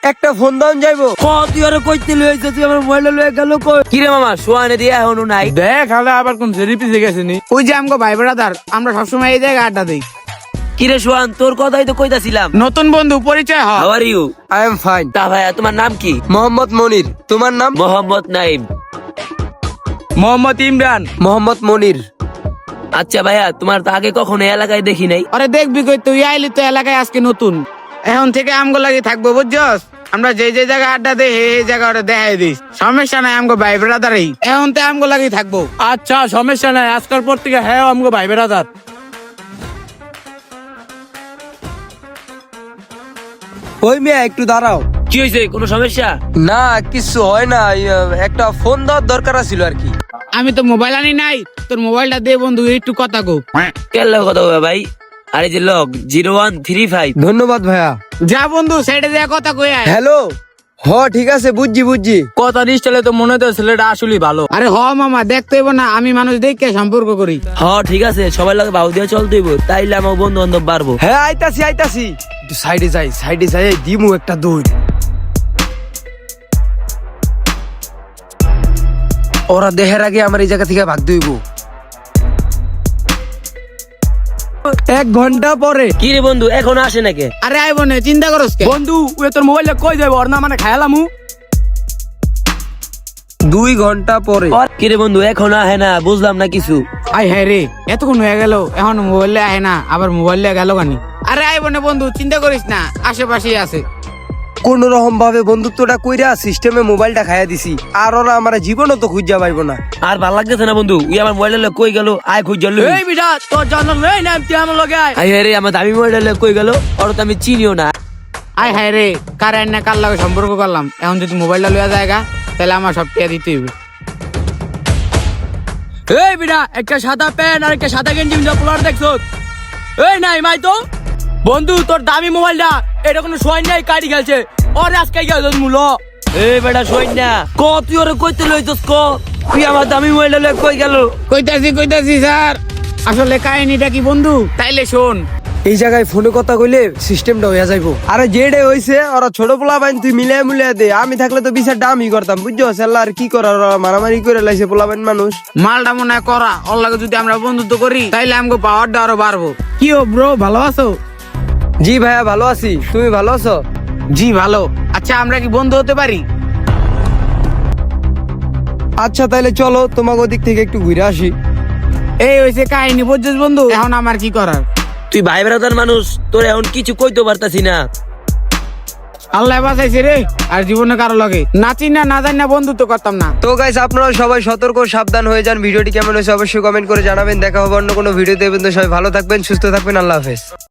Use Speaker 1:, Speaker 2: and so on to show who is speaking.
Speaker 1: একটা ফোন দাও যাইবো।
Speaker 2: তুই আরে কইতে লইছ তুই আমার মোবাইল লয়ে গেল কই? কি রে মামা সোয়ানে দিয়া এখনো নাই?
Speaker 3: দেখ হালে আবার কোন রিপিসে গেছিনি।
Speaker 4: ওই যে আমগো ভাই ব্রাদার, আমরা সবসময় এই জায়গায় আড্ডা দিই।
Speaker 2: কি রে সোয়ান, তোর কথাই তো কইতাছিলাম।
Speaker 4: নতুন বন্ধু, পরিচয় হ।
Speaker 2: How are you?
Speaker 1: I am fine.
Speaker 2: তা ভাইয়া তোমার নাম কি?
Speaker 1: মোহাম্মদ মনির। তোমার নাম?
Speaker 2: মোহাম্মদ নাইম।
Speaker 3: মোহাম্মদ ইমরান।
Speaker 1: মোহাম্মদ মনির।
Speaker 2: আচ্ছা ভাইয়া, তোমার তো আগে কখনো এই এলাকায় দেখি নাই।
Speaker 4: আরে দেখবি কই, তুই আইলি তো এলাকায় আজকে নতুন। এখন থেকে আমগো লাগি থাকবো, বুঝছস? আমরা যে যে জায়গায় আড্ডা দেই এই জায়গা ওটা দেখাই দিস। সমস্যা নাই, আমগো ভাই ব্রাদারই এখন থেকে আমগো লাগি থাকবো।
Speaker 3: আচ্ছা সমস্যা নাই, আজকাল পর থেকে হ্যাঁ আমগো ভাই বেড়াদার।
Speaker 1: ওই মেয়ে একটু দাঁড়াও।
Speaker 2: কি হয়েছে, কোনো সমস্যা?
Speaker 1: না কিছু হয় না, একটা ফোন দেওয়ার দরকার ছিল আর কি।
Speaker 4: আমি তো মোবাইল আনি নাই, তোর মোবাইলটা দে বন্ধু, একটু কথা কো।
Speaker 2: কেন কথা হবে ভাই? আরে যে লক 0135।
Speaker 1: ধন্যবাদ ভাইয়া।
Speaker 4: যা বন্ধু, সাইডে যা কথা কই আয়।
Speaker 1: হ্যালো। ঠিক আছে, বুঝছি।
Speaker 3: কথা নিশ্চলে তো মনে হচ্ছে ছেলেটা আসলে ভালো।
Speaker 4: আরে হ মামা, দেখতে হইব না, আমি মানুষ দেখে সম্পর্ক করি।
Speaker 2: ঠিক আছে, সবাই লাগে ভাও দিয়ে চলতে হইব, তাইলে আমার বন্ধু বান্ধব বাড়বো।
Speaker 1: হ্যাঁ আইতাছি। একটু সাইডে যাই দিমু একটা দৌড়। ওরা দেহের আগে আমার এই জায়গা থেকে ভাগ দইব। 1 ঘন্টা পরে।
Speaker 2: কি রে বন্ধু, এখনো আসে নাকি?
Speaker 4: আরে আইব না, চিন্তা করস কে?
Speaker 3: বন্ধু ওই তোর মোবাইলটা কই যাবো, ওর না মানে খায়ালামু।
Speaker 1: 2 ঘন্টা পরে।
Speaker 2: কি রে বন্ধু, এখনো আহে না, বুঝলাম না কিছু।
Speaker 4: আই হ্যাঁ রে, এতক্ষণ হয়ে গেল, এখন মোবাইলে আহে না, আবার মোবাইলে গেল গানি। আরে আইব না বন্ধু, চিন্তা করিস না, আশেপাশেই আছে।
Speaker 1: কোন রকম ভাবে বন্ধুত্বটা কইরা সিস্টেমে মোবাইলটা খাইয়া দিছি, আর ওরা আমার জীবনও তো খুঁজা পাইবো না।
Speaker 2: আর ভাল লাগতেছে না বন্ধু, ওই আমার মোবাইল কই গেল, আয় খুঁজ জল।
Speaker 3: এই বিটা তোর জন্য নেই না, তুই আমার লগে আয়।
Speaker 2: আয় রে, আমার দামি মোবাইল কই গেল, ওর তো আমি চিনিও না।
Speaker 4: আই হ্যাঁ রে, কার না কার লাগে সম্পর্ক করলাম, এখন যদি মোবাইলটা লইয়া জায়গা, তাহলে আমার সব টিয়া দিতে হইবে।
Speaker 3: এই বিটা একটা সাদা প্যান্ট আর একটা সাদা গেঞ্জি পোলার দেখছো? এই নাই মাই তো বন্ধু, তোর দামি মোবাইলটা এটা কোনো সোয়াই নাই, কাটি গেছে। ওর আজকে গেল মূল।
Speaker 2: এই বেটা শোন না, তুই ওরে কইতে লইছস তুই আমার দামি মোবাইল কই গেল?
Speaker 4: কইতাছি স্যার, আসলে কাহিনীটা কি বন্ধু, তাইলে শোন।
Speaker 1: এই জায়গায় ফোনে কথা কইলে সিস্টেমটা হইয়া যাইবো। আরে যেটা হইছে, ওরা ছোট পোলা বাইন, তুই মিলিয়ে দে। আমি থাকলে তো বিচারটা আমি করতাম, বুঝছো? সেল্লা আর কি করার, ওরা মারামারি করে লাইছে পোলা বাইন মানুষ।
Speaker 4: মালটা মনে হয় করা, ওর লাগে যদি আমরা বন্ধুত্ব করি, তাইলে আমাকে পাওয়ারটা আরো বাড়বো। কি ও ব্রো, ভালো আছো?
Speaker 1: জি ভাইয়া ভালো আছি, তুমি ভালো আছো?
Speaker 4: জি ভালো। আচ্ছা আমরা কি বন্ধু হতে পারি?
Speaker 1: আচ্ছা তাইলে চলো, তোমাকে ওদিক থেকে একটু ঘুরে আসি।
Speaker 4: এই হইছে কাহিনী, বুঝছিস বন্ধু? এখন আমার কি করার?
Speaker 2: তুই ভাই ব্রাদার মানুষ, তোর এখন কিছু কইতে পারতাছি না।
Speaker 4: আল্লাহ বাঁচাইছে রে, আর জীবনে কারো লাগে নাচি না জানি না বন্ধুত্ব করতাম না।
Speaker 1: তো গাইস, আপনারা সবাই সতর্ক সাবধান হয়ে যান। ভিডিওটি কেমন হয়েছে অবশ্যই কমেন্ট করে জানাবেন। দেখা হবে অন্য কোনো ভিডিওতে। সবাই ভালো থাকবেন, সুস্থ থাকবেন। আল্লাহ হাফেজ।